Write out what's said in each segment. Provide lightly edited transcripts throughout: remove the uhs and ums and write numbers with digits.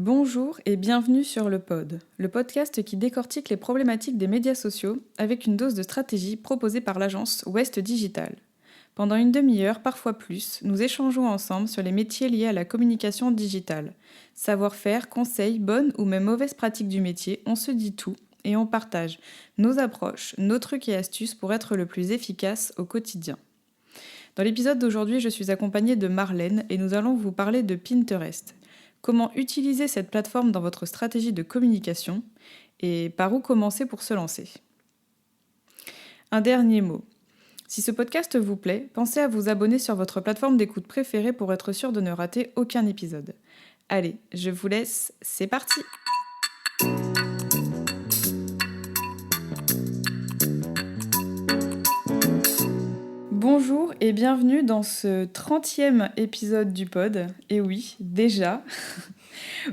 Bonjour et bienvenue sur le Pod, le podcast qui décortique les problématiques des médias sociaux avec une dose de stratégie proposée par l'agence Ouest Digital. Pendant une demi-heure, parfois plus, nous échangeons ensemble sur les métiers liés à la communication digitale. Savoir-faire, conseils, bonnes ou même mauvaises pratiques du métier, on se dit tout et on partage nos approches, nos trucs et astuces pour être le plus efficace au quotidien. Dans l'épisode d'aujourd'hui, je suis accompagnée de Marlène et nous allons vous parler de Pinterest. Comment utiliser cette plateforme dans votre stratégie de communication et par où commencer pour se lancer. Un dernier mot. Si ce podcast vous plaît, pensez à vous abonner sur votre plateforme d'écoute préférée pour être sûr de ne rater aucun épisode. Allez, je vous laisse, c'est parti! Bonjour et bienvenue dans ce 30e épisode du Pod. Et oui, déjà.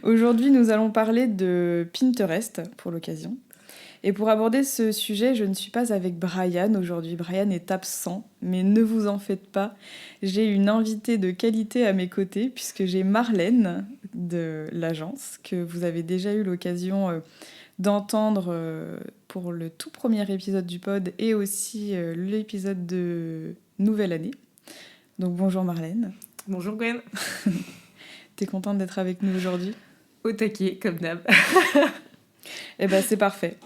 Aujourd'hui, nous allons parler de Pinterest pour l'occasion. Et pour aborder ce sujet, je ne suis pas avec Brian aujourd'hui. Brian est absent, mais ne vous en faites pas. J'ai une invitée de qualité à mes côtés puisque j'ai Marlène de l'agence que vous avez déjà eu l'occasion d'entendre pour le tout premier épisode du Pod et aussi l'épisode de Nouvelle Année. Donc bonjour Marlène. Bonjour Gwen. T'es contente d'être avec nous aujourd'hui ? Au taquet, comme d'hab. Eh ben c'est parfait.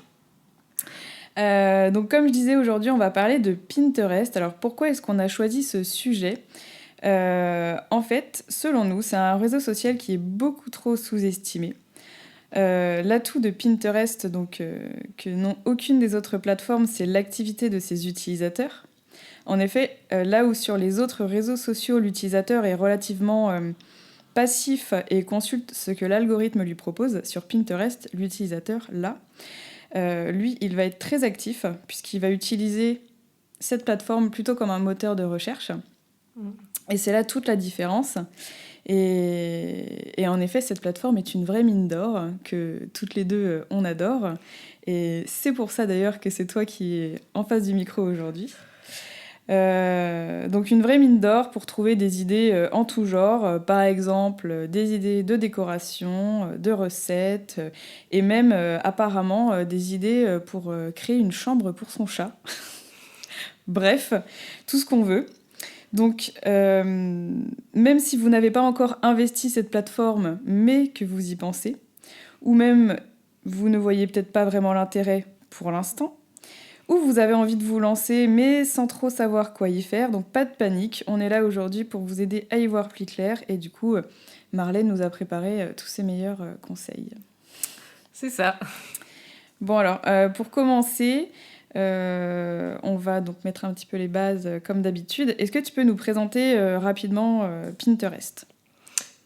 Donc comme je disais, aujourd'hui on va parler de Pinterest. Alors pourquoi est-ce qu'on a choisi ce sujet ? En fait, selon nous, c'est un réseau social qui est beaucoup trop sous-estimé. L'atout de Pinterest, donc, que n'ont aucune des autres plateformes, c'est l'activité de ses utilisateurs. En effet, là où sur les autres réseaux sociaux, l'utilisateur est relativement passif et consulte ce que l'algorithme lui propose, sur Pinterest, l'utilisateur, là, lui, il va être très actif puisqu'il va utiliser cette plateforme plutôt comme un moteur de recherche. Et c'est là toute la différence. Et en effet, cette plateforme est une vraie mine d'or que toutes les deux, on adore. Et c'est pour ça d'ailleurs que c'est toi qui es en face du micro aujourd'hui. Donc une vraie mine d'or pour trouver des idées en tout genre, par exemple des idées de décoration, de recettes, et même apparemment des idées pour créer une chambre pour son chat. Bref, tout ce qu'on veut. Donc même si vous n'avez pas encore investi cette plateforme, mais que vous y pensez, ou même vous ne voyez peut-être pas vraiment l'intérêt pour l'instant, ou vous avez envie de vous lancer, mais sans trop savoir quoi y faire. Donc pas de panique, on est là aujourd'hui pour vous aider à y voir plus clair. Et du coup, Marlène nous a préparé tous ses meilleurs conseils. C'est ça. Bon alors, pour commencer, on va donc mettre un petit peu les bases comme d'habitude. Est-ce que tu peux nous présenter rapidement Pinterest ?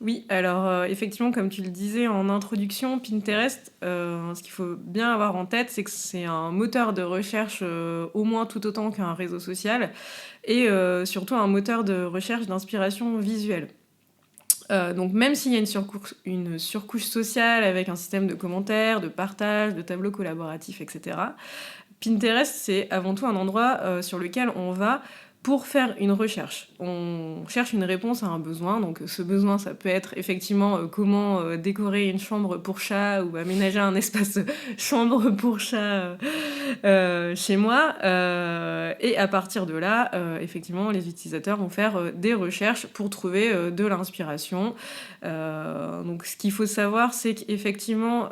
Oui, alors effectivement, comme tu le disais en introduction, Pinterest, ce qu'il faut bien avoir en tête, c'est que c'est un moteur de recherche au moins tout autant qu'un réseau social et surtout un moteur de recherche d'inspiration visuelle. Donc même s'il y a une surcouche sociale avec un système de commentaires, de partage, de tableaux collaboratifs, etc., Pinterest, c'est avant tout un endroit sur lequel on va pour faire une recherche. On cherche une réponse à un besoin. Donc ce besoin, ça peut être effectivement comment décorer une chambre pour chat ou aménager un espace chambre pour chat chez moi. Et à partir de là, effectivement, les utilisateurs vont faire des recherches pour trouver de l'inspiration. Donc ce qu'il faut savoir, c'est qu'effectivement,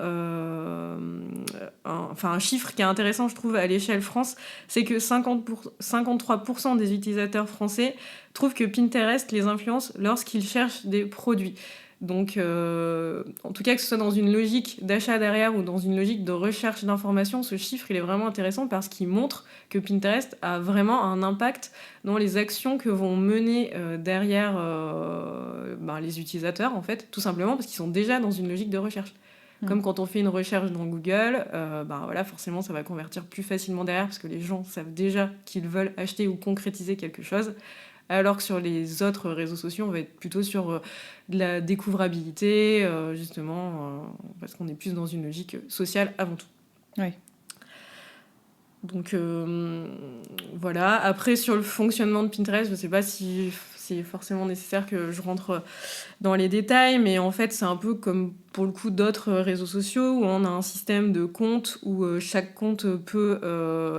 un chiffre qui est intéressant, je trouve, à l'échelle France, c'est que 53% des utilisateurs français trouvent que Pinterest les influence lorsqu'ils cherchent des produits. Donc, en tout cas, que ce soit dans une logique d'achat derrière ou dans une logique de recherche d'informations, ce chiffre, il est vraiment intéressant parce qu'il montre que Pinterest a vraiment un impact dans les actions que vont mener derrière les utilisateurs, en fait, tout simplement parce qu'ils sont déjà dans une logique de recherche. Comme quand on fait une recherche dans Google, voilà, forcément, ça va convertir plus facilement derrière parce que les gens savent déjà qu'ils veulent acheter ou concrétiser quelque chose. Alors que sur les autres réseaux sociaux, on va être plutôt sur de la découvrabilité, justement, parce qu'on est plus dans une logique sociale avant tout. Oui. Donc voilà. Après, sur le fonctionnement de Pinterest, je ne sais pas si c'est forcément nécessaire que je rentre dans les détails, mais en fait, c'est un peu comme pour le coup d'autres réseaux sociaux où on a un système de comptes où chaque compte peut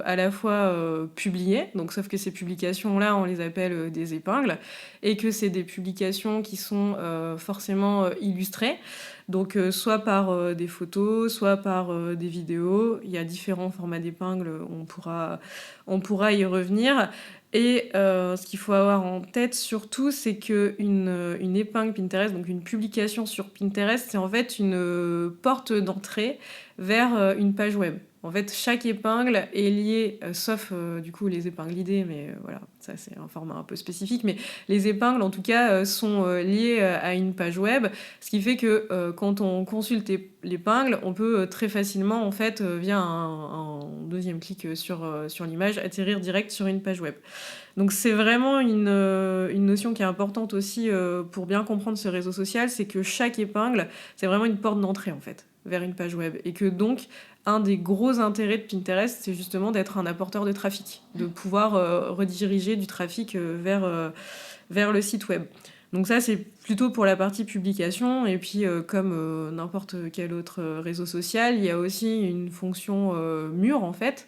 à la fois publier, donc sauf que ces publications-là, on les appelle des épingles, et que c'est des publications qui sont forcément illustrées, donc soit par des photos, soit par des vidéos. Il y a différents formats d'épingles, on pourra y revenir. Et ce qu'il faut avoir en tête surtout, c'est qu'une épingle Pinterest, donc une publication sur Pinterest, c'est en fait une porte d'entrée vers une page web. En fait, chaque épingle est liée, sauf du coup les épingles idées, mais voilà, ça c'est un format un peu spécifique, mais les épingles en tout cas sont liées à une page web, ce qui fait que quand on consulte l'épingle, on peut très facilement, en fait, via un deuxième clic sur l'image, atterrir direct sur une page web. Donc c'est vraiment une notion qui est importante aussi pour bien comprendre ce réseau social, c'est que chaque épingle, c'est vraiment une porte d'entrée en fait vers une page web. Et que donc, un des gros intérêts de Pinterest, c'est justement d'être un apporteur de trafic, de pouvoir rediriger du trafic vers le site web. Donc ça, c'est plutôt pour la partie publication. Et puis, comme n'importe quel autre réseau social, il y a aussi une fonction mur, en fait,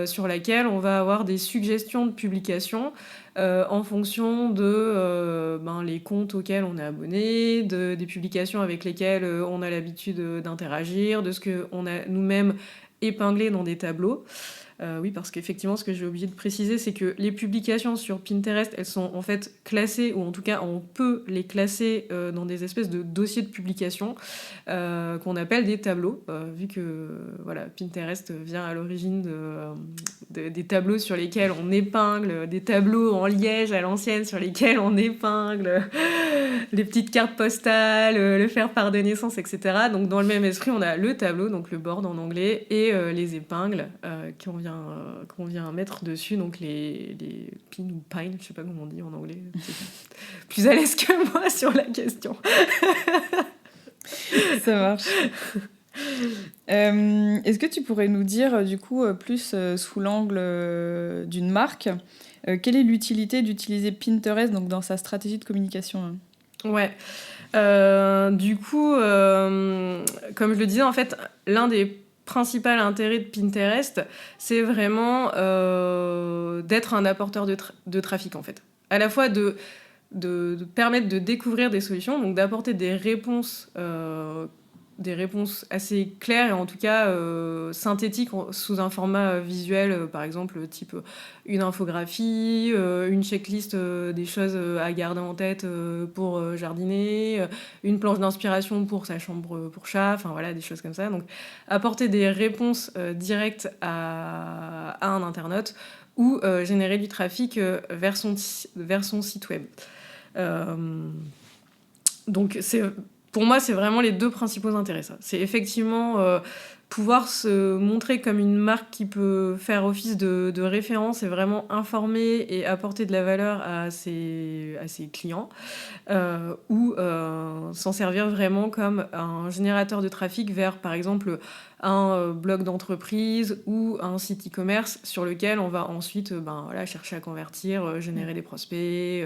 sur laquelle on va avoir des suggestions de publication en fonction de les comptes auxquels on est abonné, des publications avec lesquelles on a l'habitude d'interagir, de ce qu'on a nous-mêmes épinglé dans des tableaux. Oui, parce qu'effectivement, ce que j'ai oublié de préciser, c'est que les publications sur Pinterest, elles sont en fait classées, ou en tout cas, on peut les classer dans des espèces de dossiers de publication qu'on appelle des tableaux, vu que voilà, Pinterest vient à l'origine des tableaux sur lesquels on épingle, des tableaux en liège à l'ancienne sur lesquels on épingle les petites cartes postales, le faire-part de naissance, etc. Donc dans le même esprit, on a le tableau, donc le board en anglais, et les épingles qu'on vient mettre dessus, donc les pins ou pines, je sais pas comment on dit en anglais. Plus à l'aise que moi sur la question. Ça marche. Est-ce que tu pourrais nous dire, du coup, plus sous l'angle d'une marque, quelle est l'utilité d'utiliser Pinterest donc, dans sa stratégie de communication, hein ? Ouais. Du coup, comme je le disais, en fait, l'un des principaux intérêts de Pinterest, c'est vraiment d'être un apporteur de trafic, en fait. À la fois de permettre de découvrir des solutions, donc d'apporter des réponses assez claires et en tout cas synthétiques sous un format visuel, par exemple type une infographie, une checklist des choses à garder en tête pour jardiner, une planche d'inspiration pour sa chambre pour chat, enfin voilà, des choses comme ça. Donc apporter des réponses directes à un internaute ou générer du trafic vers son site web. Donc pour moi, c'est vraiment les deux principaux intérêts. Ça. C'est effectivement pouvoir se montrer comme une marque qui peut faire office de référence et vraiment informer et apporter de la valeur à ses clients, ou s'en servir vraiment comme un générateur de trafic vers, par exemple, un blog d'entreprise ou un site e-commerce sur lequel on va ensuite chercher à convertir, générer des prospects,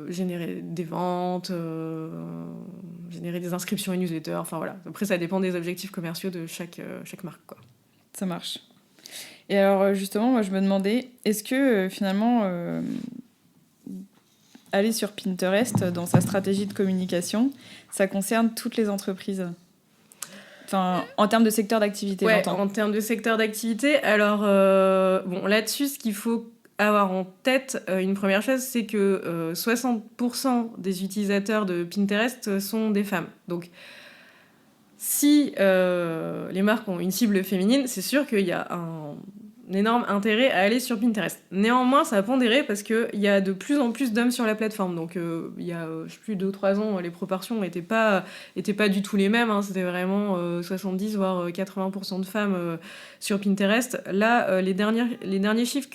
générer des ventes, générer des inscriptions à newsletter, enfin voilà. Après, ça dépend des objectifs commerciaux de chaque marque, quoi. Ça marche. Et alors, justement, moi, je me demandais, est-ce que finalement, aller sur Pinterest dans sa stratégie de communication, ça concerne toutes les entreprises ? Enfin, en termes de secteur d'activité, ouais, j'entends. En termes de secteur d'activité, alors, là-dessus, ce qu'il faut avoir en tête, une première chose, c'est que 60% des utilisateurs de Pinterest sont des femmes. Donc, si les marques ont une cible féminine, c'est sûr qu'il y a un énorme intérêt à aller sur Pinterest. Néanmoins, ça a pondéré parce qu'il y a de plus en plus d'hommes sur la plateforme. Donc, il y a, je sais plus, 2 ou 3 ans, les proportions n'étaient pas du tout les mêmes. Hein. C'était vraiment 70 voire 80% de femmes sur Pinterest. Là, les derniers chiffres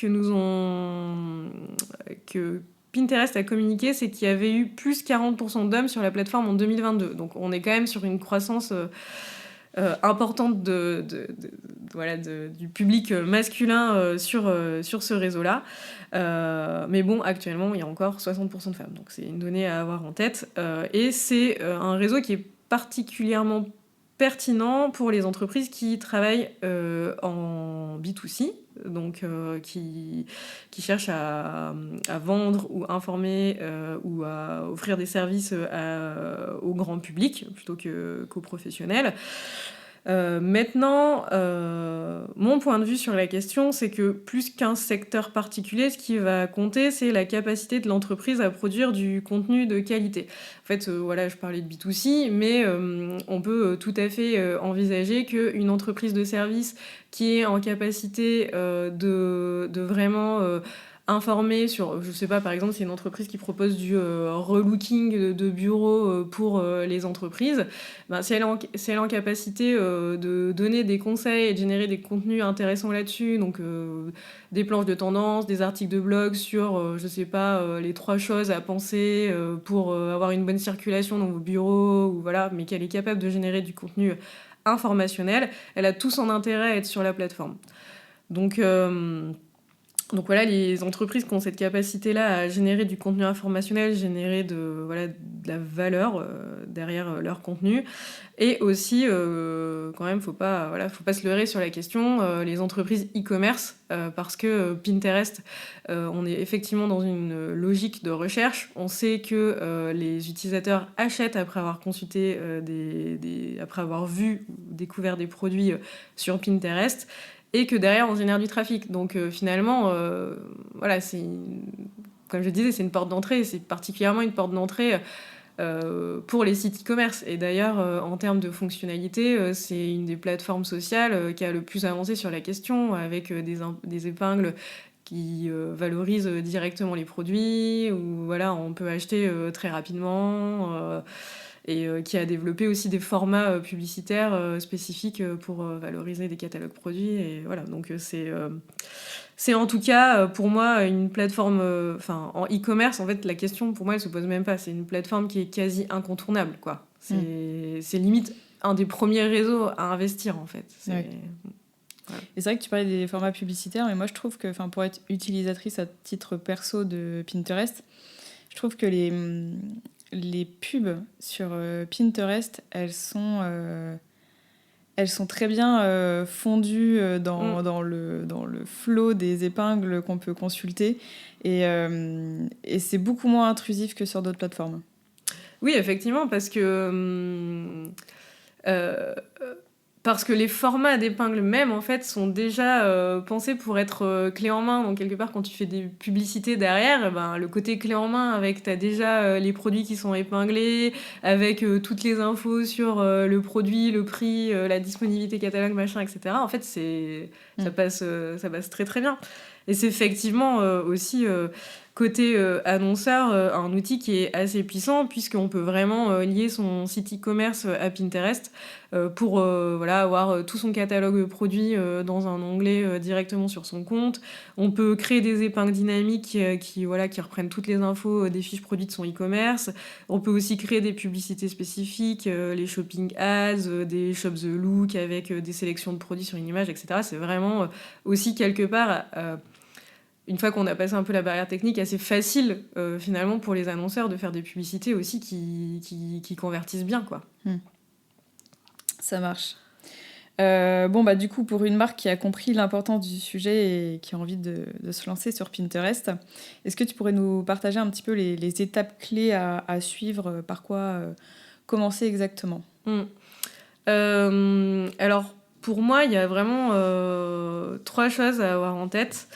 que Pinterest a communiqué, c'est qu'il y avait eu plus 40% d'hommes sur la plateforme en 2022. Donc, on est quand même sur une croissance importante voilà, du public masculin sur ce réseau-là. Mais bon, actuellement, il y a encore 60% de femmes. Donc c'est une donnée à avoir en tête. Et c'est un réseau qui est particulièrement pertinent pour les entreprises qui travaillent en B2C, donc qui cherchent à vendre ou informer ou à offrir des services au grand public plutôt qu'aux professionnels. Maintenant, mon point de vue sur la question, c'est que plus qu'un secteur particulier, ce qui va compter, c'est la capacité de l'entreprise à produire du contenu de qualité. En fait, voilà, je parlais de B2C, mais on peut tout à fait envisager qu'une entreprise de service qui est en capacité de vraiment informer sur, je sais pas, par exemple, c'est une entreprise qui propose du relooking de bureaux pour les entreprises, ben, si elle est en capacité de donner des conseils et de générer des contenus intéressants là-dessus, donc des planches de tendance, des articles de blog sur, je sais pas, les 3 choses à penser pour avoir une bonne circulation dans vos bureaux, ou voilà, mais qu'elle est capable de générer du contenu informationnel, elle a tout son intérêt à être sur la plateforme. Donc voilà, les entreprises qui ont cette capacité-là à générer du contenu informationnel, générer de la valeur derrière leur contenu. Et aussi, quand même, faut pas se leurrer sur la question, les entreprises e-commerce, parce que Pinterest, on est effectivement dans une logique de recherche. On sait que les utilisateurs achètent après avoir consulté, après avoir vu ou découvert des produits sur Pinterest, et que derrière on génère du trafic. Donc finalement, voilà, comme je disais, c'est une porte d'entrée, c'est particulièrement une porte d'entrée pour les sites e-commerce. Et d'ailleurs, en termes de fonctionnalité, c'est une des plateformes sociales qui a le plus avancé sur la question, avec des épingles qui valorisent directement les produits, où voilà, on peut acheter très rapidement, et qui a développé aussi des formats publicitaires spécifiques pour valoriser des catalogues produits. Et voilà, donc c'est en tout cas pour moi une plateforme, en e-commerce, en fait la question pour moi elle se pose même pas, c'est une plateforme qui est quasi incontournable, quoi. C'est limite un des premiers réseaux à investir, en fait. Ouais. Voilà. Et c'est vrai que tu parlais des formats publicitaires, mais moi je trouve que pour être utilisatrice à titre perso de Pinterest, je trouve que les pubs sur Pinterest, elles sont très bien fondues dans le flot des épingles qu'on peut consulter. Et c'est beaucoup moins intrusif que sur d'autres plateformes. Oui, effectivement, parce que les formats d'épingles même, en fait, sont déjà pensés pour être clé en main. Donc, quelque part, quand tu fais des publicités derrière, le côté clé en main, avec t'as déjà les produits qui sont épinglés, avec toutes les infos sur le produit, le prix, la disponibilité catalogue, machin, etc. En fait, ça passe très très bien. Et c'est effectivement aussi côté annonceur, un outil qui est assez puissant, puisqu'on peut vraiment lier son site e-commerce à Pinterest pour avoir tout son catalogue produit dans un onglet directement sur son compte. On peut créer des épingles dynamiques qui reprennent toutes les infos des fiches produits de son e-commerce. On peut aussi créer des publicités spécifiques, les shopping ads, des shop the look avec des sélections de produits sur une image, etc. C'est vraiment aussi quelque part... une fois qu'on a passé un peu la barrière technique, assez facile finalement pour les annonceurs de faire des publicités aussi qui convertissent bien, quoi. Ça marche. Du coup, pour une marque qui a compris l'importance du sujet et qui a envie de se lancer sur Pinterest, est-ce que tu pourrais nous partager un petit peu les étapes clés à suivre, par quoi commencer exactement ? Alors, pour moi, il y a vraiment 3 choses à avoir en tête.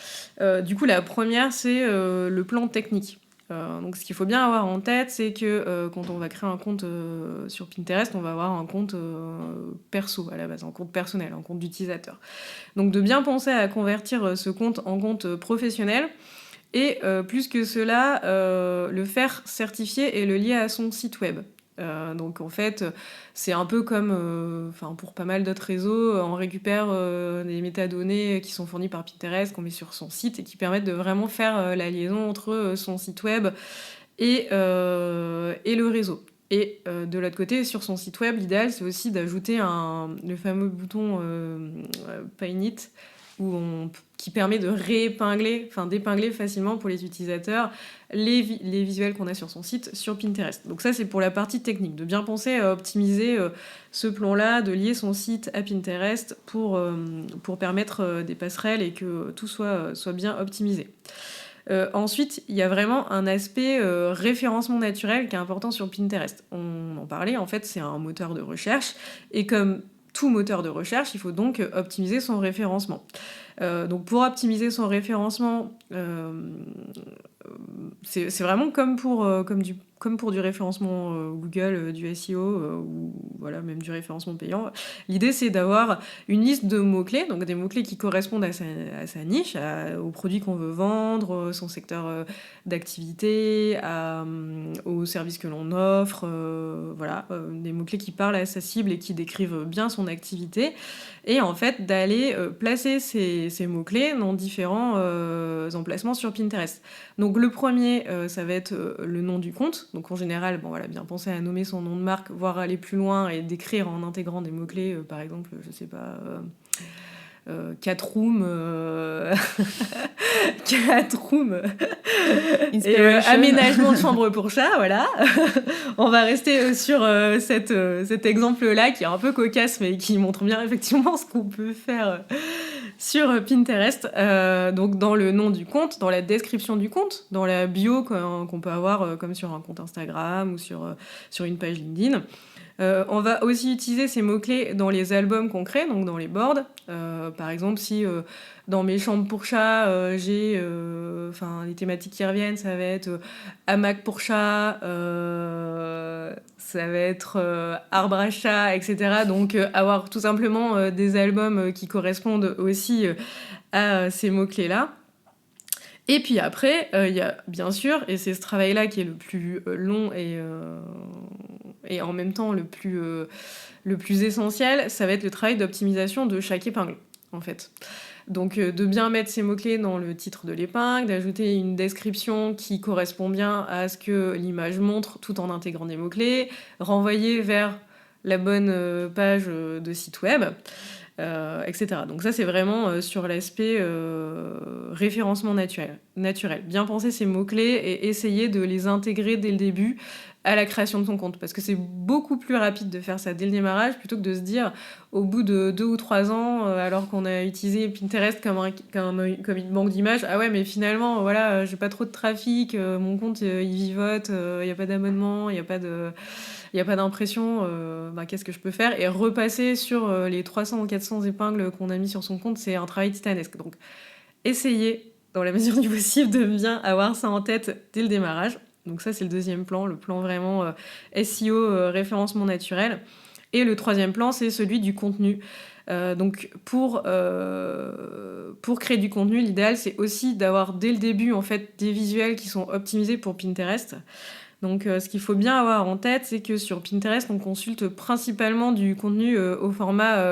Du coup, la première, c'est le plan technique. Donc, ce qu'il faut bien avoir en tête, c'est que quand on va créer un compte sur Pinterest, on va avoir un compte perso à la base, un compte personnel, un compte d'utilisateur. Donc, de bien penser à convertir ce compte en compte professionnel. Et plus que cela, le faire certifier et le lier à son site web. Donc en fait, c'est un peu comme pour pas mal d'autres réseaux, on récupère des métadonnées qui sont fournies par Pinterest, qu'on met sur son site et qui permettent de vraiment faire la liaison entre son site web et le réseau. Et de l'autre côté, sur son site web, l'idéal, c'est aussi d'ajouter le fameux bouton Pin It, qui permet de d'épingler facilement pour les utilisateurs les visuels qu'on a sur son site sur Pinterest. Donc ça, c'est pour la partie technique, de bien penser à optimiser ce plan-là, de lier son site à Pinterest pour permettre des passerelles et que tout soit bien optimisé. Ensuite, il y a vraiment un aspect référencement naturel qui est important sur Pinterest. On en parlait, en fait, c'est un moteur de recherche, et comme tout moteur de recherche, il faut donc optimiser son référencement. Donc pour optimiser son référencement, c'est vraiment comme pour du référencement Google, du SEO, ou voilà, même du référencement payant. L'idée, c'est d'avoir une liste de mots-clés, donc des mots-clés qui correspondent à sa niche, aux produits qu'on veut vendre, son secteur d'activité, aux services que l'on offre, voilà, des mots-clés qui parlent à sa cible et qui décrivent bien son activité. Et en fait, d'aller placer ces mots-clés dans différents emplacements sur Pinterest. Donc le premier, ça va être le nom du compte. Donc en général, bien penser à nommer son nom de marque, voire aller plus loin et décrire en intégrant des mots-clés, par exemple, je sais pas, Catroom, Catroom, et aménagement de chambre pour chat, voilà. On va rester sur cet exemple-là qui est un peu cocasse, mais qui montre bien effectivement ce qu'on peut faire sur Pinterest. Donc dans le nom du compte, dans la description du compte, dans la bio qu'on peut avoir comme sur un compte Instagram ou sur une page LinkedIn. On va aussi utiliser ces mots-clés dans les albums qu'on crée, donc dans les boards. Par exemple, si dans mes chambres pour chat, j'ai les thématiques qui reviennent, ça va être hamac pour chat, ça va être arbre à chat, etc. Donc avoir tout simplement des albums qui correspondent aussi à ces mots-clés-là. Et puis après, il y a bien sûr, et c'est ce travail-là qui est le plus long et en même temps le plus essentiel, ça va être le travail d'optimisation de chaque épingle, en fait. Donc de bien mettre ces mots-clés dans le titre de l'épingle, d'ajouter une description qui correspond bien à ce que l'image montre tout en intégrant des mots-clés, renvoyer vers la bonne page de site web, etc. Donc ça, c'est vraiment sur l'aspect référencement naturel. Bien penser ces mots-clés et essayer de les intégrer dès le début à la création de son compte. Parce que c'est beaucoup plus rapide de faire ça dès le démarrage plutôt que de se dire, au bout de 2 ou 3 ans, alors qu'on a utilisé Pinterest comme une banque d'images, ah ouais, mais finalement, voilà, j'ai pas trop de trafic, mon compte, il vivote, il n'y a pas d'abonnement, il n'y a pas d'impression, qu'est-ce que je peux faire? Et repasser sur les 300 ou 400 épingles qu'on a mis sur son compte, c'est un travail titanesque. Donc, essayez, dans la mesure du possible, de bien avoir ça en tête dès le démarrage. Donc ça, c'est le deuxième plan, le plan vraiment SEO, référencement naturel. Et le troisième plan, c'est celui du contenu. Donc pour créer du contenu, l'idéal, c'est aussi d'avoir dès le début en fait, des visuels qui sont optimisés pour Pinterest. Donc ce qu'il faut bien avoir en tête, c'est que sur Pinterest, on consulte principalement du contenu au format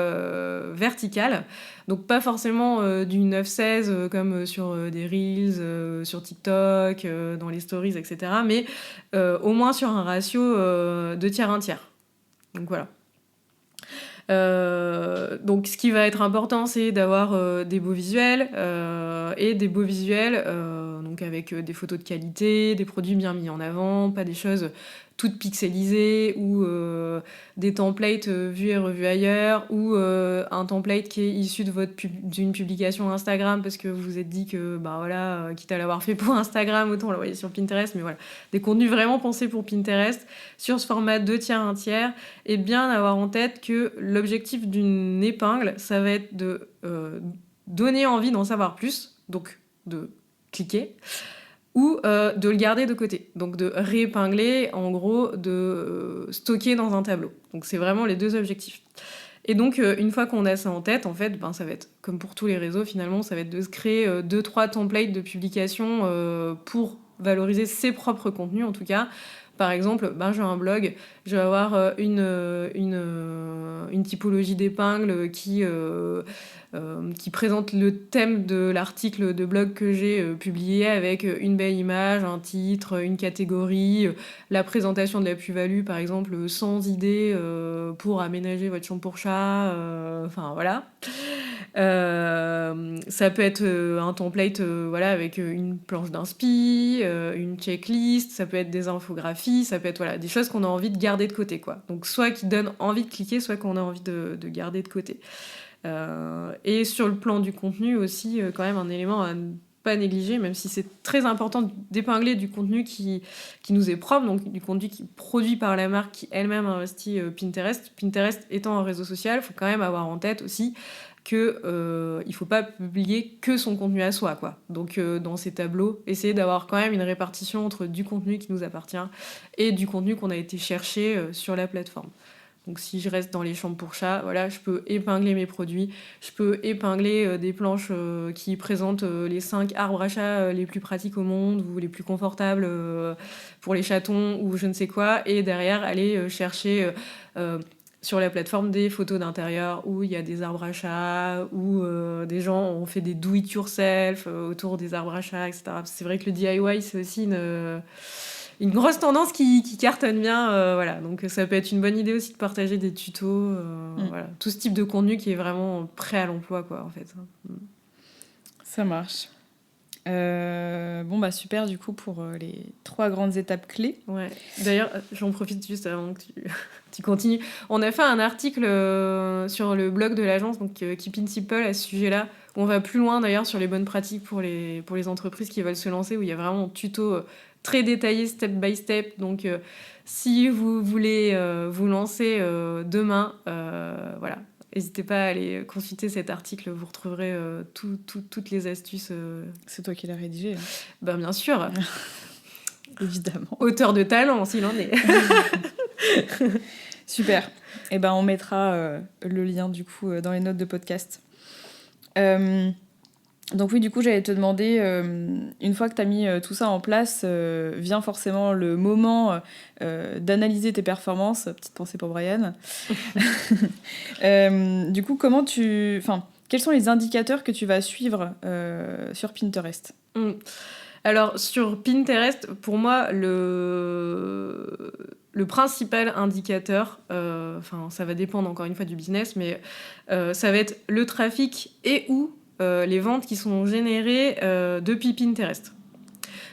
vertical. Donc pas forcément du 9-16 comme sur des Reels, sur TikTok, dans les stories, etc. Mais au moins sur un ratio 2 tiers, 1 tiers. Donc voilà. Donc ce qui va être important, c'est d'avoir des beaux visuels et des beaux visuels donc avec des photos de qualité, des produits bien mis en avant, pas des choses toutes pixelisées ou des templates vus et revus ailleurs ou un template qui est issu d'une publication Instagram parce que vous vous êtes dit que quitte à l'avoir fait pour Instagram, autant l'envoyer sur Pinterest, mais voilà, des contenus vraiment pensés pour Pinterest sur ce format 2 tiers, 1 tiers, et bien avoir en tête que l'objectif d'une épingle, ça va être de donner envie d'en savoir plus, donc de cliquer, ou de le garder de côté, donc de réépingler, en gros, de stocker dans un tableau. Donc c'est vraiment les deux objectifs. Et donc une fois qu'on a ça en tête, en fait, ça va être, comme pour tous les réseaux finalement, ça va être de se créer 2-3 templates de publication pour valoriser ses propres contenus en tout cas. Par exemple, j'ai un blog, je vais avoir une typologie d'épingle qui qui présente le thème de l'article de blog que j'ai publié avec une belle image, un titre, une catégorie, la présentation de la plus-value, par exemple, 100 idées pour aménager votre chambre pour chat, enfin voilà. Ça peut être un template voilà, avec une planche d'inspi, une checklist, ça peut être des infographies, ça peut être voilà, des choses qu'on a envie de garder de côté, quoi. Donc soit qui donnent envie de cliquer, soit qu'on a envie de garder de côté. Et sur le plan du contenu aussi, quand même un élément à ne pas négliger, même si c'est très important d'épingler du contenu qui nous est propre, donc du contenu qui est produit par la marque qui elle-même investit Pinterest. Pinterest étant un réseau social, il faut quand même avoir en tête aussi que il faut pas publier que son contenu à soi, quoi. Donc dans ces tableaux, essayer d'avoir quand même une répartition entre du contenu qui nous appartient et du contenu qu'on a été chercher sur la plateforme. Donc si je reste dans les chambres pour chats, voilà, je peux épingler mes produits, je peux épingler des planches qui présentent les 5 arbres à chat les plus pratiques au monde ou les plus confortables pour les chatons ou je ne sais quoi, et derrière aller chercher sur la plateforme des photos d'intérieur où il y a des arbres à chat, où des gens ont fait des do it yourself autour des arbres à chat, etc. C'est vrai que le DIY, c'est aussi une grosse tendance qui cartonne bien, voilà. Donc ça peut être une bonne idée aussi de partager des tutos, voilà. Tout ce type de contenu qui est vraiment prêt à l'emploi, quoi, en fait. Ça marche. Bon, bah super, du coup, pour les 3 grandes étapes clés. Ouais. D'ailleurs, j'en profite juste avant que tu continues. On a fait un article sur le blog de l'agence, donc Keep It Simple, à ce sujet-là, où on va plus loin d'ailleurs sur les bonnes pratiques pour les entreprises qui veulent se lancer, où il y a vraiment un tuto très détaillé, step by step. Donc, si vous voulez vous lancer demain, voilà, n'hésitez pas à aller consulter cet article, vous retrouverez toutes les astuces. C'est toi qui l'as rédigé, hein. Ben, bien sûr. Évidemment. Auteur de talent, s'il en est. Super. Et ben, on mettra le lien, du coup, dans les notes de podcast. Donc oui, du coup, j'allais te demander, une fois que tu as mis tout ça en place, vient forcément le moment d'analyser tes performances. Petite pensée pour Brian. Du coup, quels sont les indicateurs que tu vas suivre sur Pinterest ? Alors, sur Pinterest, pour moi, le principal indicateur, ça va dépendre encore une fois du business, mais ça va être le trafic et ou les ventes qui sont générées depuis Pinterest.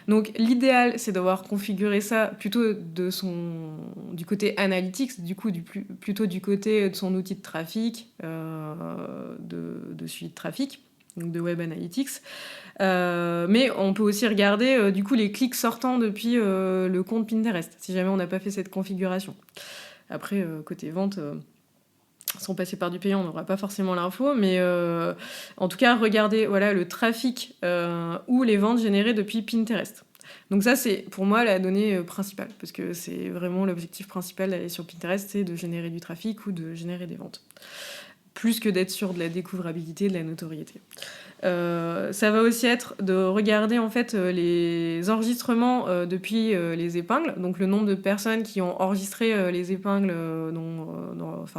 Donc l'idéal, c'est d'avoir configuré ça plutôt du côté analytics, du coup plutôt du côté de son outil de trafic, de suivi de trafic, donc de Web Analytics. Mais on peut aussi regarder du coup les clics sortants depuis le compte Pinterest, si jamais on n'a pas fait cette configuration. Après, côté vente... sont passés par du payant, on n'aura pas forcément l'info, mais en tout cas, regardez voilà, le trafic ou les ventes générées depuis Pinterest. Donc ça, c'est pour moi la donnée principale, parce que c'est vraiment l'objectif principal d'aller sur Pinterest, c'est de générer du trafic ou de générer des ventes. Plus que d'être sur de la découvrabilité, de la notoriété. Ça va aussi être de regarder en fait les enregistrements depuis les épingles, donc le nombre de personnes qui ont enregistré les épingles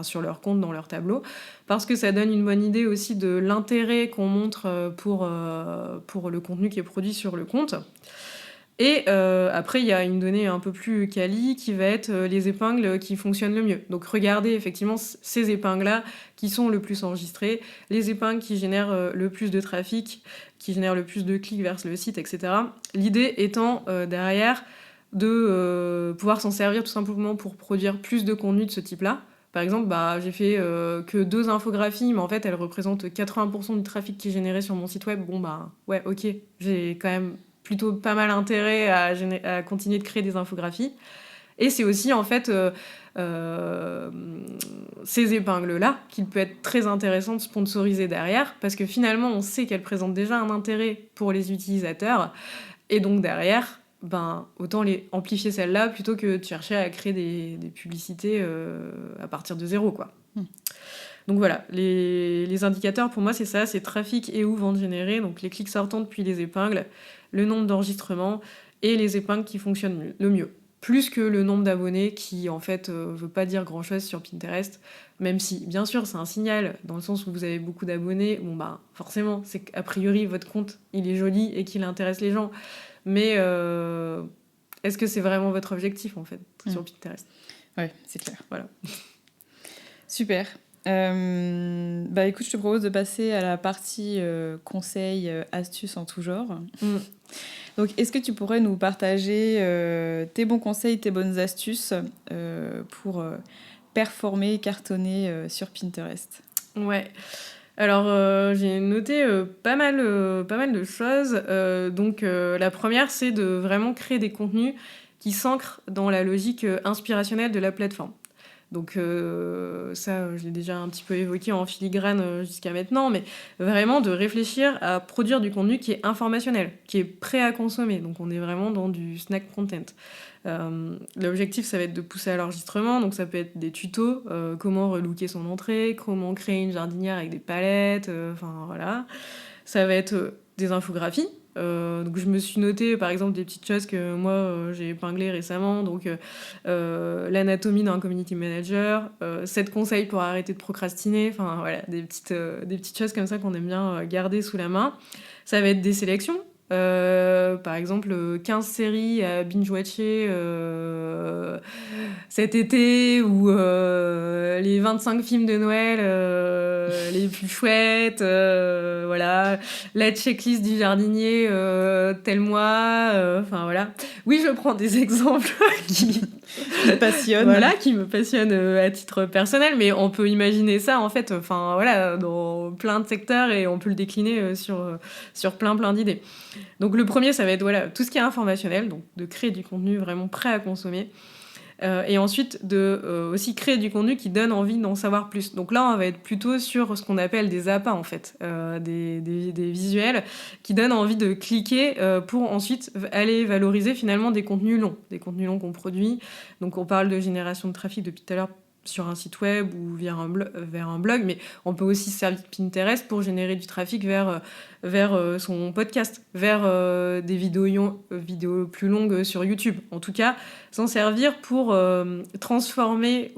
sur leur compte, dans leur tableau, parce que ça donne une bonne idée aussi de l'intérêt qu'on montre pour le contenu qui est produit sur le compte. Et après, il y a une donnée un peu plus quali qui va être les épingles qui fonctionnent le mieux. Donc regardez effectivement ces épingles-là qui sont le plus enregistrées, les épingles qui génèrent le plus de trafic, qui génèrent le plus de clics vers le site, etc. L'idée étant derrière de pouvoir s'en servir tout simplement pour produire plus de contenu de ce type-là. Par exemple, j'ai fait que 2 infographies, mais en fait, elles représentent 80% du trafic qui est généré sur mon site web. Bon, ouais, ok, j'ai quand même plutôt pas mal intérêt à continuer de créer des infographies. Et c'est aussi, en fait, ces épingles-là qu'il peut être très intéressant de sponsoriser derrière, parce que finalement, on sait qu'elles présentent déjà un intérêt pour les utilisateurs, et donc derrière, autant les amplifier celles-là plutôt que de chercher à créer des publicités à partir de zéro, quoi. Donc voilà, les indicateurs pour moi c'est ça, c'est trafic et ou vente générée, donc les clics sortants depuis les épingles, le nombre d'enregistrements et les épingles qui fonctionnent le mieux. plus que le nombre d'abonnés qui, en fait, veut pas dire grand-chose sur Pinterest, même si, bien sûr, c'est un signal, dans le sens où vous avez beaucoup d'abonnés, bon, bah, forcément, c'est qu'a priori, votre compte, il est joli et qu'il intéresse les gens, mais est-ce que c'est vraiment votre objectif, en fait, sur Pinterest ? Ouais, c'est clair. Voilà. Super. Bah écoute, je te propose de passer à la partie conseils, astuces en tout genre. Donc, est-ce que tu pourrais nous partager tes bons conseils, tes bonnes astuces pour performer, cartonner sur Pinterest ? Ouais. Alors, j'ai noté pas mal de choses. Donc, la première, c'est de vraiment créer des contenus qui s'ancrent dans la logique inspirationnelle de la plateforme. Donc ça, je l'ai déjà un petit peu évoqué en filigrane jusqu'à maintenant, mais vraiment de réfléchir à produire du contenu qui est informationnel, qui est prêt à consommer. Donc on est vraiment dans du snack content. L'objectif, ça va être de pousser à l'enregistrement, donc ça peut être des tutos, comment relooker son entrée, comment créer une jardinière avec des palettes, enfin voilà. Ça va être des infographies. Donc je me suis noté par exemple des petites choses que moi j'ai épinglées récemment, donc l'anatomie d'un community manager, 7 conseils pour arrêter de procrastiner, enfin voilà, des petites choses comme ça qu'on aime bien garder sous la main. Ça va être des sélections. Par exemple 15 séries à binge-watcher cet été, ou les 25 films de Noël les plus chouettes, voilà, la checklist du jardinier tel mois, enfin voilà. Oui, je prends des exemples qui me passionnent. Voilà, qui me passionnent à titre personnel, mais on peut imaginer ça en fait, enfin voilà, dans plein de secteurs, et on peut le décliner sur plein d'idées. Donc le premier, ça va être voilà, tout ce qui est informationnel, donc de créer du contenu vraiment prêt à consommer. Et ensuite, de aussi créer du contenu qui donne envie d'en savoir plus. Donc là, on va être plutôt sur ce qu'on appelle des appâts, en fait, des visuels qui donnent envie de cliquer pour ensuite aller valoriser finalement des contenus longs qu'on produit. Donc on parle de génération de trafic depuis tout à l'heure sur un site web ou vers un blog, mais on peut aussi servir Pinterest pour générer du trafic vers son podcast, vers des vidéos plus longues sur YouTube. En tout cas, s'en servir pour transformer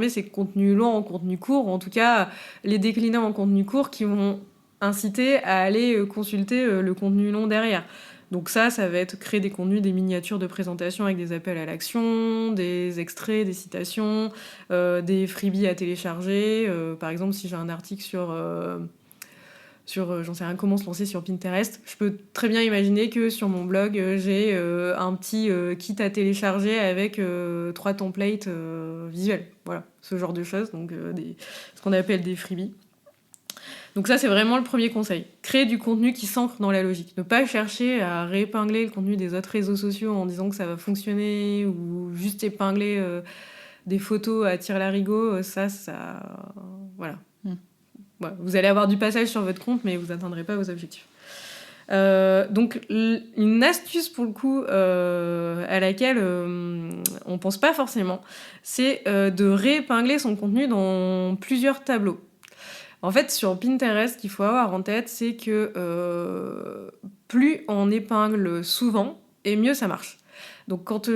ces contenus longs en contenus courts, ou en tout cas les décliner en contenus courts qui vont inciter à aller consulter le contenu long derrière. Donc ça va être créer des contenus, des miniatures de présentation avec des appels à l'action, des extraits, des citations, des freebies à télécharger. Par exemple, si j'ai un article sur j'en sais rien, comment se lancer sur Pinterest, je peux très bien imaginer que sur mon blog, j'ai un petit kit à télécharger avec 3 templates visuels. Voilà, ce genre de choses, donc ce qu'on appelle des freebies. Donc ça, c'est vraiment le premier conseil. Créer du contenu qui s'ancre dans la logique. Ne pas chercher à réépingler le contenu des autres réseaux sociaux en disant que ça va fonctionner, ou juste épingler des photos à tire-larigot. Ça... Voilà. Ouais, vous allez avoir du passage sur votre compte, mais vous n'atteindrez pas vos objectifs. Donc une astuce pour le coup à laquelle on pense pas forcément, c'est de réépingler son contenu dans plusieurs tableaux. En fait, sur Pinterest, ce qu'il faut avoir en tête, c'est que plus on épingle souvent, et mieux ça marche. Donc enfin,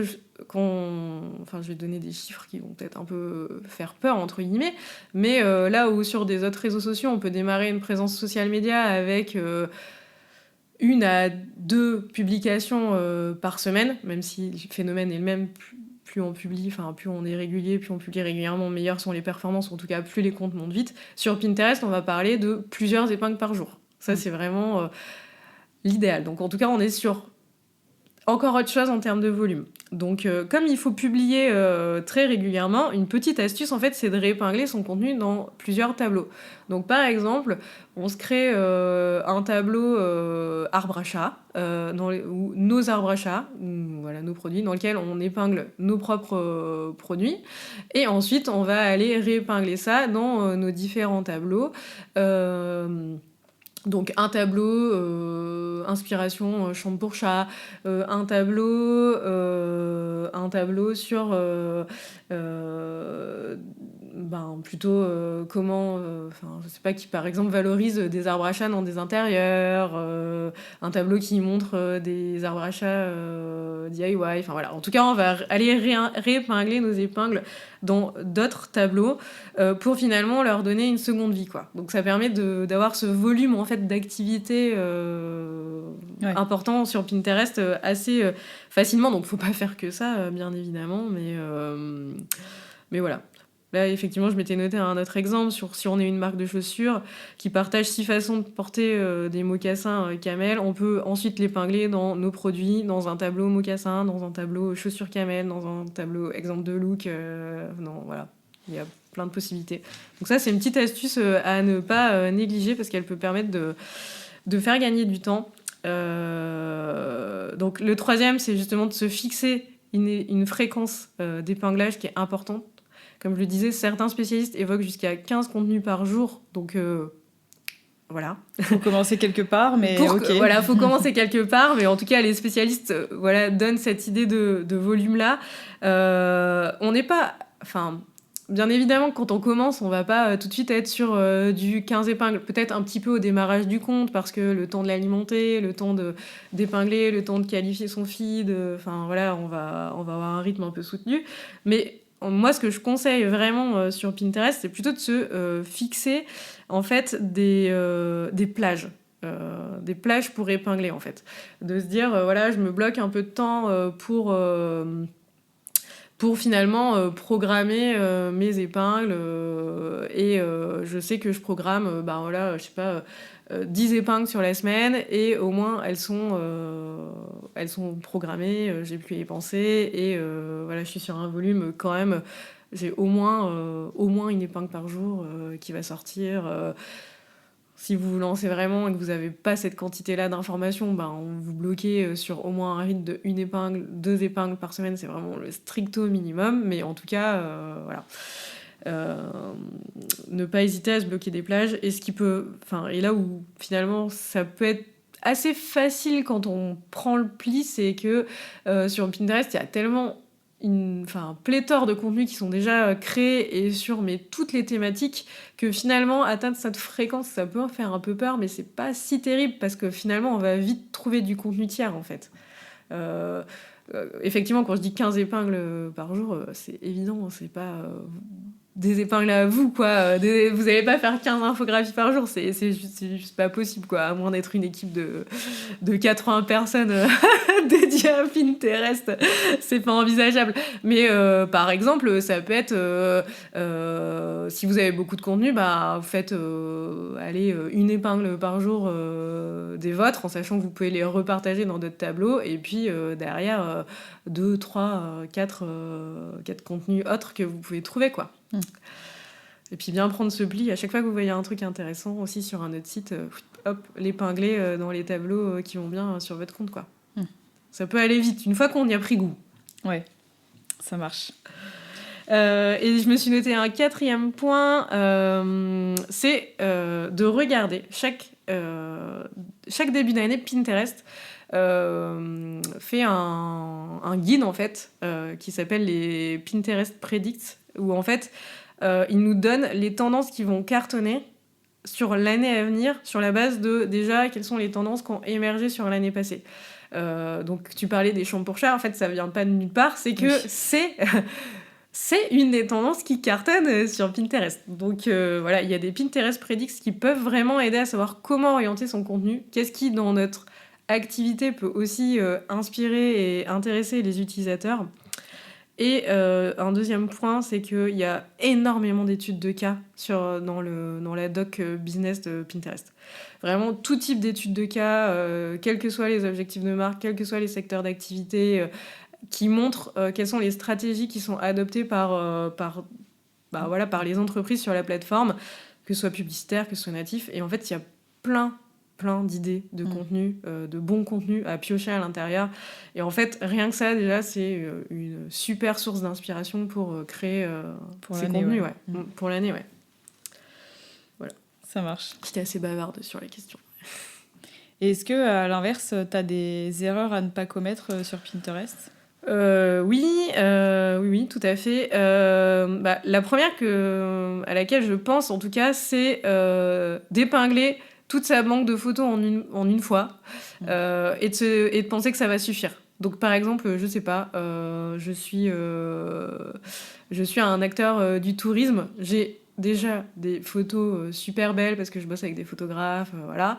je vais donner des chiffres qui vont peut-être un peu faire peur, entre guillemets, mais là où sur des autres réseaux sociaux, on peut démarrer une présence social média avec 1 à 2 publications par semaine, même si le phénomène est le même, plus on publie, enfin plus on est régulier, plus on publie régulièrement, meilleures sont les performances, en tout cas plus les comptes montent vite. Sur Pinterest, on va parler de plusieurs épingles par jour. Ça, c'est vraiment l'idéal. Donc en tout cas, on est sur encore autre chose en termes de volume. Donc comme il faut publier très régulièrement, une petite astuce en fait, c'est de réépingler son contenu dans plusieurs tableaux. Donc par exemple, on se crée un tableau arbre à chat, ou nos arbres à chat, voilà, nos produits, dans lequel on épingle nos propres produits, et ensuite on va aller réépingler ça dans nos différents tableaux. Donc un tableau inspiration chambre pour chat, un tableau sur plutôt comment je sais pas, qui par exemple valorise des arbres à chat dans des intérieurs, un tableau qui montre des arbres à chat DIY. Enfin voilà. En tout cas, on va aller réépingler nos épingles dans d'autres tableaux pour finalement leur donner une seconde vie, quoi. Donc ça permet d'avoir ce volume en fait d'activité important sur Pinterest assez facilement. Donc faut pas faire que ça, bien évidemment, mais voilà. Là, effectivement, je m'étais noté un autre exemple sur si on est une marque de chaussures qui partage 6 façons de porter des mocassins camel. On peut ensuite l'épingler dans nos produits, dans un tableau mocassin, dans un tableau chaussures camel, dans un tableau exemple de look. Non, voilà, il y a plein de possibilités. Donc ça, c'est une petite astuce à ne pas négliger parce qu'elle peut permettre de faire gagner du temps. Donc le troisième, c'est justement de se fixer une fréquence d'épinglage qui est importante. Comme je le disais, certains spécialistes évoquent jusqu'à 15 contenus par jour. Donc, voilà. Faut commencer quelque part, mais ok. Voilà, faut commencer quelque part. Mais en tout cas, les spécialistes donnent cette idée de volume-là. On n'est pas... Enfin, bien évidemment, quand on commence, on va pas tout de suite être sur du 15 épingles. Peut-être un petit peu au démarrage du compte, parce que le temps de l'alimenter, le temps d'épingler, le temps de qualifier son feed... Enfin, voilà, on va avoir un rythme un peu soutenu. Mais... Moi, ce que je conseille vraiment sur Pinterest, c'est plutôt de se fixer en fait des plages. Des plages pour épingler, en fait. De se dire, voilà, je me bloque un peu de temps pour finalement programmer mes épingles. Et je sais que je programme, je sais pas... 10 épingles sur la semaine et au moins elles sont programmées, j'ai pu y penser et voilà, je suis sur un volume quand même, j'ai au moins une épingle par jour qui va sortir. Si vous vous lancez vraiment et que vous n'avez pas cette quantité-là d'informations, vous bloquez sur au moins un rythme de 1 épingle, 2 épingles par semaine, c'est vraiment le stricto minimum, mais en tout cas, voilà. Ne pas hésiter à se bloquer des plages et là où finalement ça peut être assez facile quand on prend le pli, c'est que sur Pinterest il y a tellement pléthore de contenus qui sont déjà créés et sur toutes les thématiques que finalement atteindre cette fréquence ça peut en faire un peu peur, mais c'est pas si terrible parce que finalement on va vite trouver du contenu tiers en fait. Effectivement, quand je dis 15 épingles par jour, c'est évident, c'est pas des épingles à vous, quoi. Vous n'allez pas faire 15 infographies par jour, c'est juste pas possible, quoi, à moins d'être une équipe de 80 personnes dédiées à Pinterest, c'est pas envisageable. Mais par exemple, ça peut être, si vous avez beaucoup de contenu, vous faites 1 épingle par jour des vôtres, en sachant que vous pouvez les repartager dans d'autres tableaux, et puis derrière, 2, 3, 4 contenus autres que vous pouvez trouver, quoi. Et puis bien prendre ce pli à chaque fois que vous voyez un truc intéressant aussi sur un autre site, hop, l'épingler dans les tableaux qui vont bien sur votre compte, quoi. Ça peut aller vite une fois qu'on y a pris goût. Ouais, ça marche. Et je me suis noté un 4e point, c'est de regarder chaque début d'année. Pinterest fait un guide en fait qui s'appelle les Pinterest Predicts, où en fait il nous donne les tendances qui vont cartonner sur l'année à venir sur la base de déjà quelles sont les tendances qui ont émergé sur l'année passée. Donc tu parlais des shampoings pour chat, en fait ça vient pas de nulle part, c'est que c'est une des tendances qui cartonne sur Pinterest. Donc voilà, il y a des Pinterest Predicts qui peuvent vraiment aider à savoir comment orienter son contenu, qu'est-ce qui dans notre activité peut aussi inspirer et intéresser les utilisateurs. Et un deuxième point, c'est qu'il y a énormément d'études de cas dans la doc business de Pinterest. Vraiment tout type d'études de cas, quels que soient les objectifs de marque, quels que soient les secteurs d'activité, qui montrent quelles sont les stratégies qui sont adoptées par les entreprises sur la plateforme, que ce soit publicitaire, que ce soit natif. Et en fait, il y a plein d'idées de contenu, de bons contenus à piocher à l'intérieur. Et en fait, rien que ça, déjà, c'est une super source d'inspiration pour créer ces contenus. Ouais. Pour l'année, ouais. Voilà. Ça marche. J'étais assez bavarde sur les questions. Et est-ce que, à l'inverse, tu as des erreurs à ne pas commettre sur Pinterest ? Oui, tout à fait. La première à laquelle je pense, en tout cas, c'est d'épingler toute sa banque de photos en une fois et de penser que ça va suffire. Donc par exemple, je sais pas, je suis un acteur du tourisme. J'ai déjà des photos super belles parce que je bosse avec des photographes, voilà.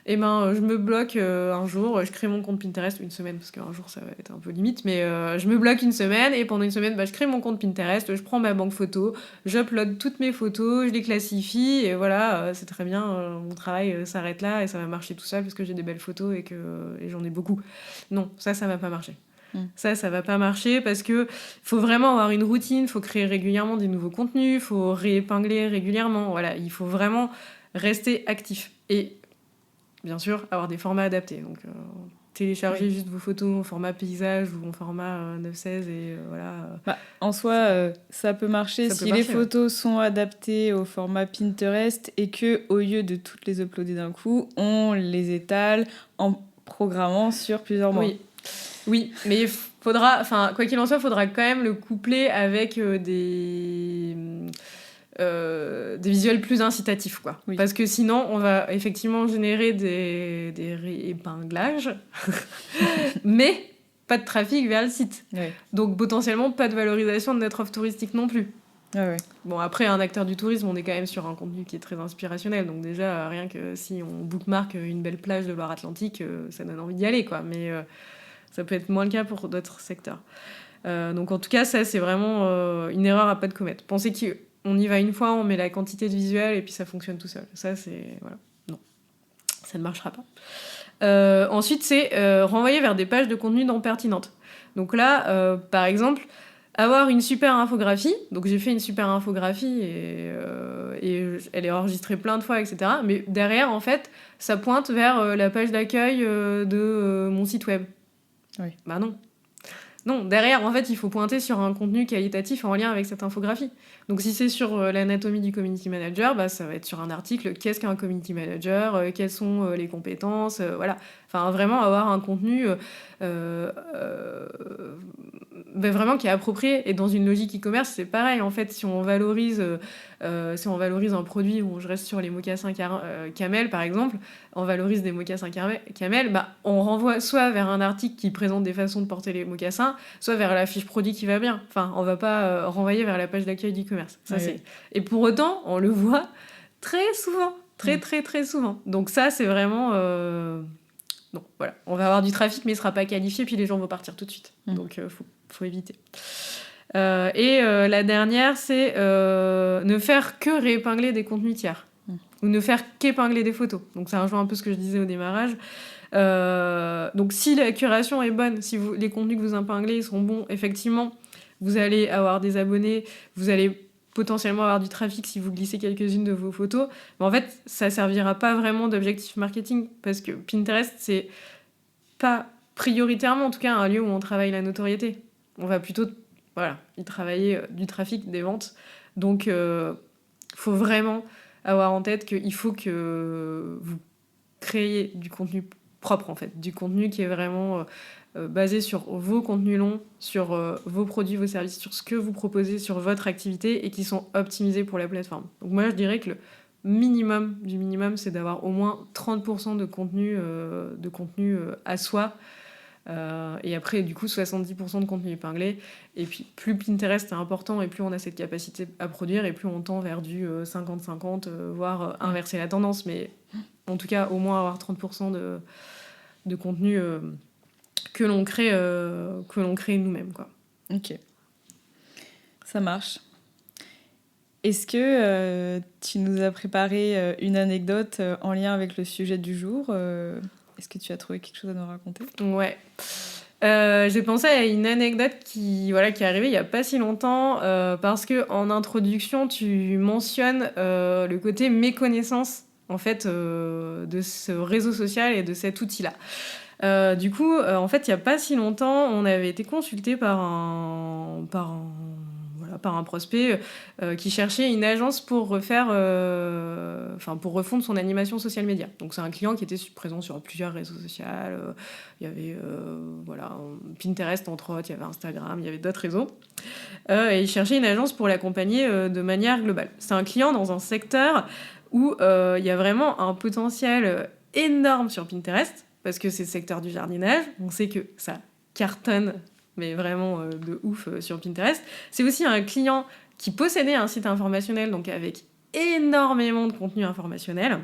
Et ben, je me bloque un jour, je crée mon compte Pinterest, une semaine, parce qu'un jour ça va être un peu limite, mais je me bloque une semaine et pendant une semaine, bah, je crée mon compte Pinterest, je prends ma banque photo, j'upload toutes mes photos, je les classifie et voilà, c'est très bien, mon travail s'arrête là et ça va marcher tout seul parce que j'ai des belles photos et j'en ai beaucoup. Non, ça va pas marcher. Ça va pas marcher parce que faut vraiment avoir une routine, faut créer régulièrement des nouveaux contenus, faut réépingler régulièrement. Voilà, il faut vraiment rester actif et bien sûr avoir des formats adaptés. Donc télécharger juste vos photos en format paysage ou en format 9/16 et voilà. En soi, ça peut marcher si les photos sont adaptées au format Pinterest et que au lieu de toutes les uploader d'un coup, on les étale en programmant sur plusieurs mois. Oui, mais faudra, enfin, quoi qu'il en soit, faudra quand même le coupler avec des visuels plus incitatifs, quoi. Oui. Parce que sinon, on va effectivement générer des réépinglages, mais pas de trafic vers le site. Ouais. Donc potentiellement, pas de valorisation de notre offre touristique non plus. Ouais. Bon, après, un acteur du tourisme, on est quand même sur un contenu qui est très inspirationnel. Donc déjà, rien que si on bookmark une belle plage de Loire-Atlantique, ça donne envie d'y aller, quoi. Mais ça peut être moins le cas pour d'autres secteurs. Donc en tout cas, ça, c'est vraiment une erreur à pas de commettre. Pensez qu'on y va une fois, on met la quantité de visuels et puis ça fonctionne tout seul. Ça, c'est... Voilà. Non. Ça ne marchera pas. Ensuite, c'est renvoyer vers des pages de contenu non pertinentes. Donc là, par exemple, avoir une super infographie. Donc j'ai fait une super infographie et elle est enregistrée plein de fois, etc. Mais derrière, en fait, ça pointe vers la page d'accueil de mon site web. Oui. Bah non. Non, derrière, en fait, il faut pointer sur un contenu qualitatif en lien avec cette infographie. Donc si c'est sur l'anatomie du community manager, bah, ça va être sur un article, qu'est-ce qu'un community manager, quelles sont les compétences, voilà. Enfin, vraiment avoir un contenu vraiment qui est approprié. Et dans une logique e-commerce, c'est pareil. En fait, si on valorise un produit, où je reste sur les mocassins Camel, par exemple, on valorise des mocassins Camel, bah, on renvoie soit vers un article qui présente des façons de porter les mocassins, soit vers la fiche produit qui va bien. Enfin, on va pas renvoyer vers la page d'accueil d'e-commerce. Ça, oui. Et pour autant, on le voit très souvent. Très souvent. Donc ça, c'est vraiment... Non, voilà. On va avoir du trafic, mais il sera pas qualifié, puis les gens vont partir tout de suite. Donc, faut éviter. La dernière, c'est ne faire que réépingler des contenus tiers. Ou ne faire qu'épingler des photos. Donc ça rejoint un peu ce que je disais au démarrage. Donc si la curation est bonne, si les contenus que vous épinglez sont bons, effectivement, vous allez avoir des abonnés, vous allez potentiellement avoir du trafic si vous glissez quelques-unes de vos photos. Mais en fait, ça servira pas vraiment d'objectif marketing parce que Pinterest, c'est pas prioritairement, en tout cas, un lieu où on travaille la notoriété. On va plutôt y travailler du trafic, des ventes. Donc, faut vraiment avoir en tête qu'il faut que vous créiez du contenu propre, en fait. Du contenu qui est vraiment basé sur vos contenus longs, sur vos produits, vos services, sur ce que vous proposez, sur votre activité et qui sont optimisés pour la plateforme. Donc moi, je dirais que le minimum du minimum, c'est d'avoir au moins 30% de contenu à soi. Et après, du coup, 70% de contenu épinglé. Et puis, plus Pinterest est important et plus on a cette capacité à produire et plus on tend vers du 50-50, voire inverser la tendance. Mais en tout cas, au moins avoir 30% de contenu que l'on crée nous-mêmes, quoi. Ok. Ça marche. Est-ce que tu nous as préparé une anecdote en lien avec le sujet du jour Est-ce que tu as trouvé quelque chose à nous raconter ? Ouais. J'ai pensé à une anecdote qui est arrivée il n'y a pas si longtemps, parce qu'en introduction, tu mentionnes le côté méconnaissance en fait, de ce réseau social et de cet outil-là. Du coup, en fait, il n'y a pas si longtemps, on avait été consulté par un prospect qui cherchait une agence pour pour refondre son animation social media. Donc c'est un client qui était présent sur plusieurs réseaux sociaux. Il y avait Pinterest entre autres, il y avait Instagram, il y avait d'autres réseaux. Et il cherchait une agence pour l'accompagner de manière globale. C'est un client dans un secteur où il y a vraiment un potentiel énorme sur Pinterest, parce que c'est le secteur du jardinage. On sait que ça cartonne, mais vraiment de ouf sur Pinterest. C'est aussi un client qui possédait un site informationnel, donc avec énormément de contenu informationnel.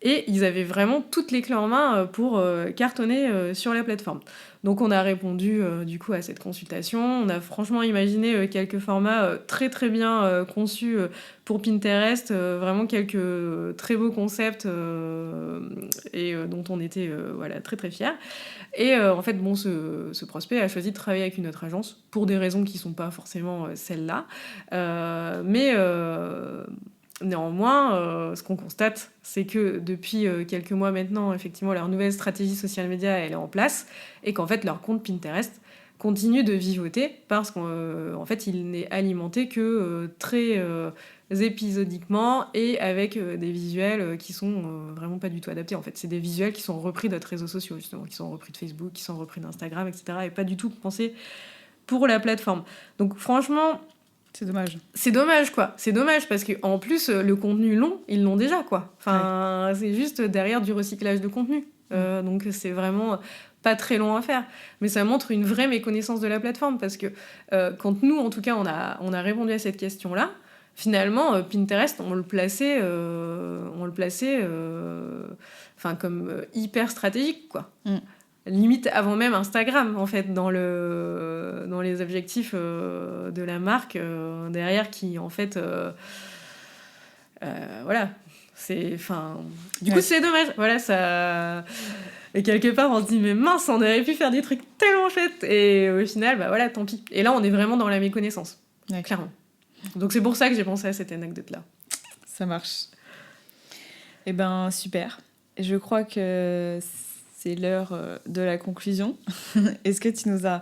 Et ils avaient vraiment toutes les clés en main pour cartonner sur la plateforme. Donc on a répondu du coup à cette consultation. On a franchement imaginé quelques formats très très bien conçus pour Pinterest. Vraiment quelques très beaux concepts et dont on était voilà, très très fiers. Et en fait, bon, ce prospect a choisi de travailler avec une autre agence pour des raisons qui ne sont pas forcément celles-là. Mais néanmoins, ce qu'on constate, c'est que depuis quelques mois maintenant, effectivement, leur nouvelle stratégie social media, elle est en place et qu'en fait, leur compte Pinterest continue de vivoter parce qu'en fait, il n'est alimenté que très épisodiquement et avec des visuels qui sont vraiment pas du tout adaptés. En fait, c'est des visuels qui sont repris d'autres réseaux sociaux, justement, qui sont repris de Facebook, qui sont repris d'Instagram, etc. et pas du tout pensés pour la plateforme. Donc franchement... C'est dommage. C'est dommage, quoi. C'est dommage parce qu'en plus, le contenu long, ils l'ont déjà, quoi. Enfin, c'est juste derrière du recyclage de contenu. Donc, c'est vraiment pas très long à faire. Mais ça montre une vraie méconnaissance de la plateforme parce que quand nous, en tout cas, on a répondu à cette question-là, finalement, Pinterest, on le plaçait comme hyper stratégique, quoi. Limite avant même Instagram, en fait, dans les objectifs de la marque derrière qui, en fait... voilà. Du coup, c'est dommage. Voilà, ça... Et quelque part, on se dit, mais mince, on aurait pu faire des trucs tellement chouettes. Et au final, bah voilà, tant pis. Et là, on est vraiment dans la méconnaissance. Clairement. Donc, c'est pour ça que j'ai pensé à cette anecdote-là. Ça marche. Eh ben, super. Je crois que... c'est l'heure de la conclusion. Est-ce que tu nous as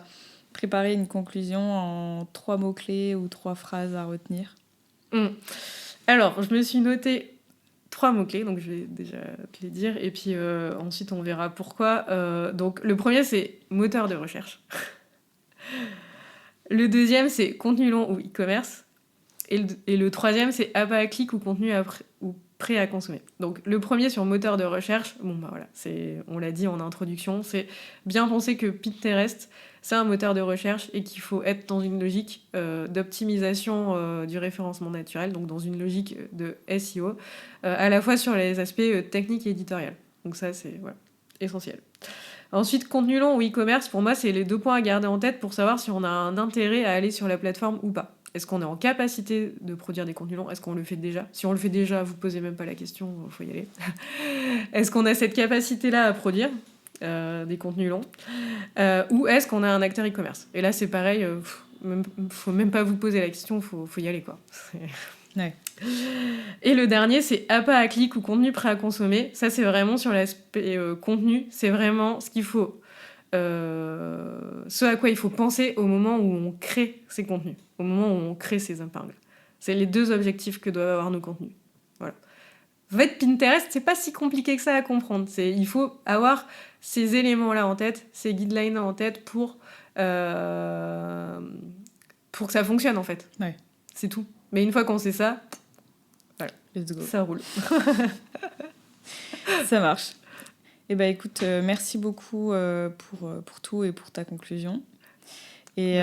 préparé une conclusion en 3 mots-clés ou 3 phrases à retenir ? Alors, je me suis noté 3 mots-clés, donc je vais déjà te les dire, et puis ensuite on verra pourquoi. Donc, le premier, c'est moteur de recherche. Le deuxième, c'est contenu long ou e-commerce. Et le troisième, c'est appât à clic ou contenu prêt à consommer. Donc le premier sur moteur de recherche, bon bah voilà, on l'a dit en introduction, c'est bien penser que Pinterest, c'est un moteur de recherche et qu'il faut être dans une logique d'optimisation du référencement naturel, donc dans une logique de SEO, à la fois sur les aspects techniques et éditoriaux. Donc ça, c'est essentiel. Ensuite, contenu long ou e-commerce, pour moi, c'est les 2 points à garder en tête pour savoir si on a un intérêt à aller sur la plateforme ou pas. Est-ce qu'on est en capacité de produire des contenus longs ? Est-ce qu'on le fait déjà ? Si on le fait déjà, vous posez même pas la question, il faut y aller. Est-ce qu'on a cette capacité-là à produire des contenus longs ? Ou est-ce qu'on a un acteur e-commerce ? Et là, c'est pareil, faut même pas vous poser la question, faut y aller, quoi. Ouais. Et le dernier, c'est appât à clic ou contenu prêt à consommer. Ça, c'est vraiment sur l'aspect contenu. C'est vraiment ce qu'il faut... ce à quoi il faut penser au moment où on crée ces contenus, au moment où on crée ces épingles. C'est les 2 objectifs que doivent avoir nos contenus. Voilà. En fait, Pinterest, c'est pas si compliqué que ça à comprendre. Il faut avoir ces éléments-là en tête, ces guidelines-là en tête pour que ça fonctionne, en fait. Ouais. C'est tout. Mais une fois qu'on sait ça, voilà, let's go. Ça roule. Ça marche. Eh ben, écoute, merci beaucoup pour tout et pour ta conclusion. Et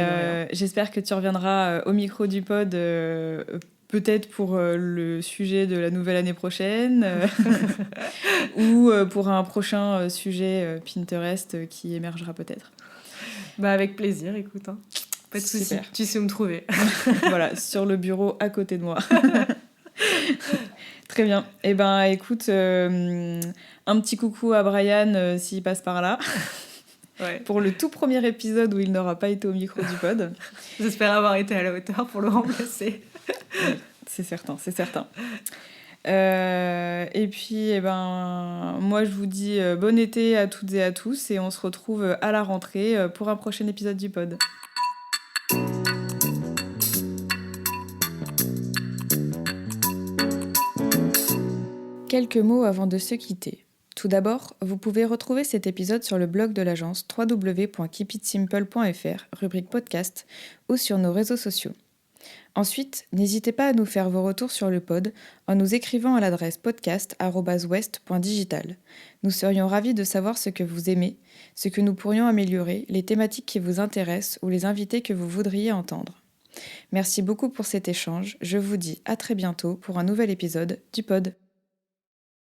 j'espère que tu reviendras au micro du pod, peut-être pour le sujet de la nouvelle année prochaine, ou pour un prochain sujet Pinterest qui émergera peut-être. Bah, avec plaisir, écoute. Hein. Pas de soucis, tu sais où me trouver. Voilà, sur le bureau à côté de moi. Très bien. Eh ben, écoute, un petit coucou à Brian s'il passe par là. Ouais. Pour le tout premier épisode où il n'aura pas été au micro du pod. J'espère avoir été à la hauteur pour le remplacer. Oui, c'est certain, c'est certain. Et puis, eh ben, moi, je vous dis bon été à toutes et à tous et on se retrouve à la rentrée pour un prochain épisode du pod. Quelques mots avant de se quitter. Tout d'abord, vous pouvez retrouver cet épisode sur le blog de l'agence www.keepitsimple.fr, rubrique podcast, ou sur nos réseaux sociaux. Ensuite, n'hésitez pas à nous faire vos retours sur le pod en nous écrivant à l'adresse podcast@west.digital. Nous serions ravis de savoir ce que vous aimez, ce que nous pourrions améliorer, les thématiques qui vous intéressent ou les invités que vous voudriez entendre. Merci beaucoup pour cet échange. Je vous dis à très bientôt pour un nouvel épisode du pod.